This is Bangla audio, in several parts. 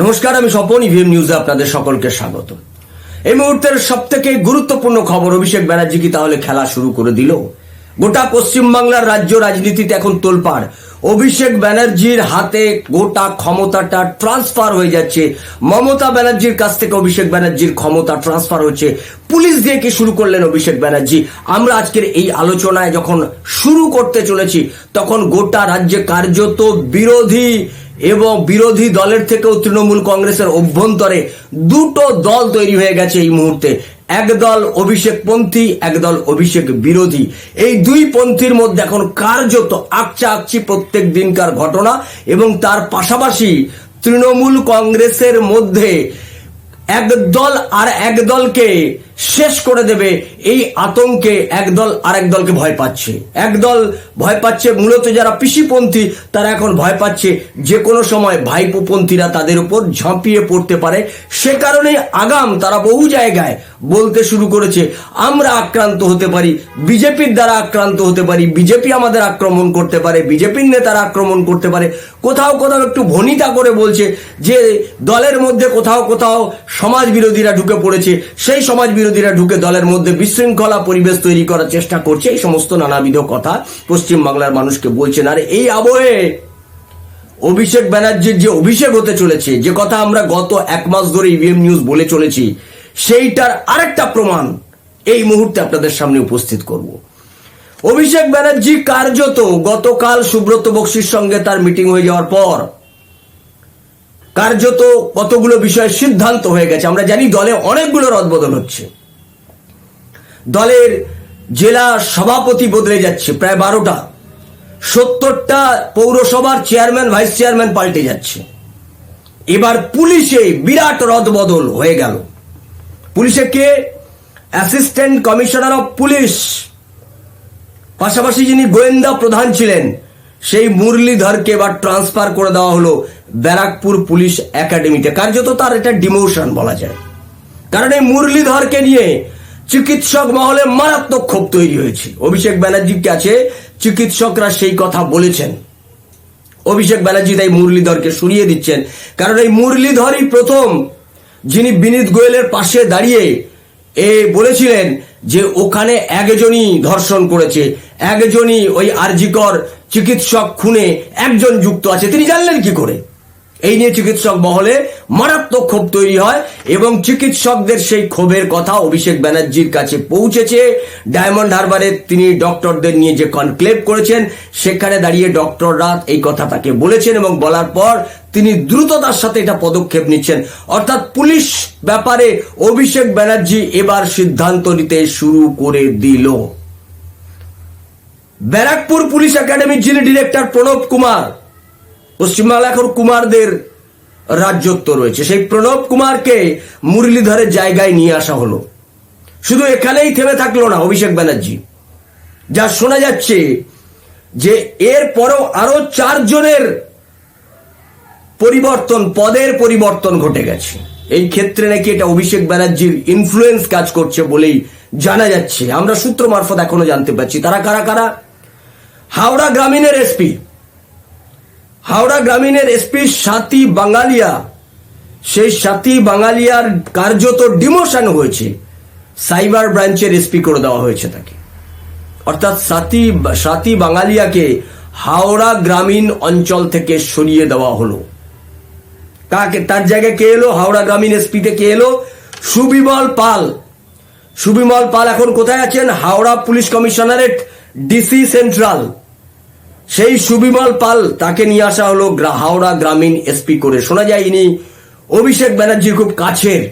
নমস্কার, আমি স্বপন। ইভিএম নিউজে আপনাদের সকলকে স্বাগত। এই মুহূর্তের সবথেকে গুরুত্বপূর্ণ খবর, অভিষেক ব্যানার্জি কি তাহলে খেলা শুরু করে দিল? গোটা পশ্চিমবাংলার রাজ্য রাজনীতিতে এখন তোলপাড়। অভিষেক ব্যানার্জির হাতে গোটা ক্ষমতাটা ট্রান্সফার হয়ে যাচ্ছে। মমতা ব্যানার্জির কাছ থেকে অভিষেক ব্যানার্জির ক্ষমতা ট্রান্সফার হচ্ছে। পুলিশ দিয়ে কি শুরু করলেন অভিষেক ব্যানার্জি? আমরা আজকের এই আলোচনায় যখন শুরু করতে চলেছি, তখন গোটা রাজ্যে কার্যত বিরোধী দলের থেকেও তৃণমূল কংগ্রেসের অভ্যন্তরে দুটো দল তৈরি হয়ে গেছে এই মুহূর্তে। একদল অভিষেক পন্থী, একদল অভিষেক বিরোধী। এই দুই পন্থীর মধ্যে এখন কার্যত আকচি প্রত্যেক দিনকার ঘটনা, এবং তার পাশাপাশি তৃণমূল কংগ্রেসের মধ্যে একদল আর একদলকে শেষ করে দেবে এই আতঙ্কে একদল আরেক দলকে ভয় পাচ্ছে। একদল ভয় পাচ্ছে মূলত যারা পিসিপন্থী, তারা এখন ভয় পাচ্ছে যে কোনো সময় ভাইপোপন্থীরা তাদের উপর ঝাঁপিয়ে পড়তে পারে। সে কারণে আগাম তারা বহু জায়গায় বলতে শুরু করেছে, আমরা আক্রান্ত হতে পারি, বিজেপির দ্বারা আক্রান্ত হতে পারি, বিজেপি আমাদের আক্রমণ করতে পারে, বিজেপির নেতারা আক্রমণ করতে পারে। কোথাও কোথাও একটু ভনিতা করে বলছে যে দলের মধ্যে কোথাও কোথাও সমাজ বিরোধীরা ঢুকে পড়েছে, সেই সমাজ বিরোধীরা ঢুকে দলের মধ্যে বিশৃঙ্খলা পরিবেশ তৈরি করার চেষ্টা করছে। এই সমস্ত নানাবিধ কথা পশ্চিমবাংলার মানুষকে বলছেন। আর এই আবহে অভিষেক ব্যানার্জির যে অভিষেক হতে চলেছে, যে কথা আমরা গত এক মাস ধরে ইভিএম নিউজ বলে চলেছি, সেইটার আরেকটা প্রমাণ এই মুহূর্তে আপনাদের সামনে উপস্থিত করব। অভিষেক ব্যানার্জি কার্যত গতকাল সুব্রত বক্সির সঙ্গে তার মিটিং হয়ে যাওয়ার পর কার্যত কতগুলো বিষয়ে সিদ্ধান্ত হয়ে গেছে। আমরা জানি দলে অনেকগুলো রদবদল হচ্ছে, দলের জেলা সভাপতি বদলে যাচ্ছে প্রায় 12টা, 70টা পৌরসভার চেয়ারম্যান ভাইস চেয়ারম্যান পাল্টে যাচ্ছে। এবার পুলিশে বিরাট রদবদল হয়ে গেল। পুলিশে কে? অ্যাসিস্ট্যান্ট কমিশনার অফ পুলিশ, পাশাপাশি যিনি গোয়েন্দা প্রধান ছিলেন সেই মুরলীধরকে এবার ট্রান্সফার করে দেওয়া হলো ব্যারাকপুর পুলিশ একাডেমিতে। কার্যত তার এটা ডিমোশন বলা যায়, কারণ এই মুরলীধরকে নিয়ে চিকিৎসক মহলে মারাত্মক ক্ষোভ তৈরি হয়েছে। অভিষেক ব্যানার্জির কাছে চিকিৎসকরা সেই কথা বলেছেন। অভিষেক ব্যানার্জি তাই মুরলীধরকে সরিয়ে দিচ্ছেন, কারণ এই মুরলীধরই প্রথম যিনি বিনীত গোয়েলের পাশে দাঁড়িয়ে বলেছিলেন যে ওখানে একজনই ধর্ষণ করেছে, একজনই ওই আরজিকর চিকিৎসক খুনে একজন যুক্ত আছে। তিনি জানলেন কি করে? এই নিয়ে চিকিৎসক মহলে মারাত্মক ক্ষোভ তৈরি হয়, এবং চিকিৎসকদের সেই ক্ষোভের কথা অভিষেক ব্যানার্জির কাছে পৌঁছেছে। ডায়মন্ড হারবারে তিনি ডক্টরদের নিয়ে যে কনক্লেভ করেছেন, সেখানে দাঁড়িয়ে ডক্টররা এই কথা তাকে বলেছেন, এবং বলার পর তিনি দ্রুততার সাথে এটা পদক্ষেপ নিচ্ছেন। অর্থাৎ পুলিশ ব্যাপারে অভিষেক ব্যানার্জি এবার সিদ্ধান্ত নিতে শুরু করে দিল। ব্যারাকপুর পুলিশ একাডেমির যিনি ডিরেক্টর প্রণব কুমার, পশ্চিমবাংলা এখন কুমারদের রাজ্যত্ব রয়েছে, সেই প্রণব কুমারকে মুরলীধরের জায়গায় নিয়ে আসা হলো। শুধু এখানেই থেমে থাকলো না অভিষেক ব্যানার্জি, যা শোনা যাচ্ছে যে এর পরেও আরো 4 জনের পদের পরিবর্তন ঘটে গেছে। এই ক্ষেত্রে নাকি এটা অভিষেক ব্যানার্জির ইনফ্লুয়েন্স কাজ করছে বলেই জানা যাচ্ছে। আমরা সূত্র মারফত এখনো জানতে পারছি তারা কারা। হাওড়া গ্রামীণের এসপি স্বাতী বাঙালিয়া, সেই স্বাতী বাঙালিয়ার কার্যত ডিমোশন হয়েছে, সাইবার ব্রাঞ্চের এসপি করে দেওয়া হয়েছে তাকে। অর্থাৎ স্বাতী বাঙালিয়াকে হাওড়া গ্রামীণ অঞ্চল থেকে সরিয়ে দেওয়া হলো। তার জায়গায় কে এলো? হাওড়া গ্রামীণ এসপিতে কে এলো? সুবিমল পাল এখন কোথায় আছেন? Howrah police commissionerate DC central. সেই সুবিমল পাল তাকে নিয়ে আসা হলো হাওড়া গ্রামীণ এসপি করে। শোনা যায় ইনি অভিষেক ব্যানার্জির খুব কাছের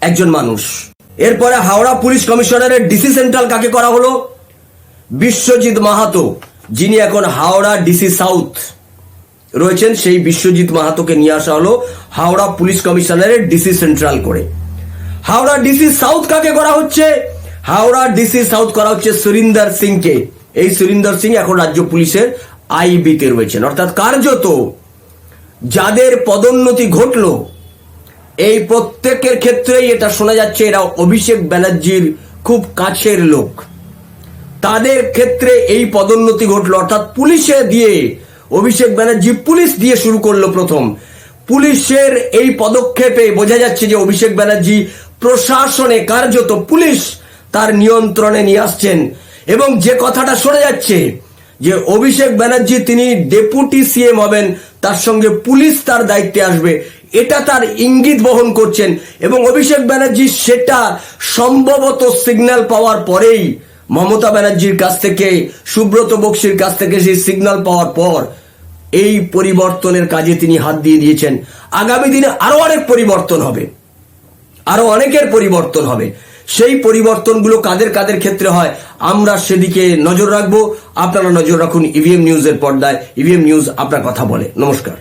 একজন মানুষ। এরপরে হাওড়া পুলিশ কমিশনারের ডিসি সেন্ট্রাল কাকে করা হলো? বিশ্বজিৎ মাহাতো, যিনি এখন হাওড়া ডিসি সাউথ রয়েছেন, সেই বিশ্বজিৎ মাহাতোকে নিয়ে আসা হলো হাওড়া পুলিশ কমিশনারের ডিসি সেন্ট্রাল করে। হাওড়া ডিসি সাউথ কাকে করা হচ্ছে? হাওড়া ডিসি সাউথ করা হচ্ছে সুরিন্দর সিংকে। এই সুরিন্দর সিং এখন রাজ্য পুলিশের আইবিতে রয়েছেন। অর্থাৎ কার্যত যাদের পদোন্নতি ঘটল, এই প্রত্যেকের ক্ষেত্রেই এটা শোনা যাচ্ছে এরা অভিষেক ব্যানার্জির খুব কাছের লোক। তাদের ক্ষেত্রে এই পদোন্নতি ঘটলো। অর্থাৎ পুলিশে দিয়ে অভিষেক ব্যানার্জি পুলিশ দিয়ে শুরু করলো। প্রথম পুলিশের এই পদক্ষেপে বোঝা যাচ্ছে যে অভিষেক ব্যানার্জি প্রশাসনে কার্যত পুলিশ তার নিয়ন্ত্রণে নিয়ে আসছেন। এবং যে কথাটা শোনা যাচ্ছে যে অভিষেক ব্যানার্জি তিনি ডেপুটি সিএম হবেন, তার সঙ্গে পুলিশ তার দায়িত্বে আসবে, এটা তার ইঙ্গিত বহন করছেন। এবং অভিষেক ব্যানার্জি সেটা সম্ভবত সিগন্যাল পাওয়ার পরেই মমতা ব্যানার্জির কাছ থেকে, সুব্রত বক্সির কাছ থেকে সেই সিগন্যাল পাওয়ার পর এই পরিবর্তনের কাজে তিনি হাত দিয়ে দিয়েছেন। আগামী দিনে আরো অনেক পরিবর্তন হবে, আরো অনেকের পরিবর্তন হবে। সেই পরিবর্তনগুলো কাদের কাদের ক্ষেত্রে হয় আমরা সেদিকে নজর রাখবো। আপনারা নজর রাখুন ইভিএম নিউজের পর্দায়। ইভিএম নিউজ আপনার কথা বলে। নমস্কার।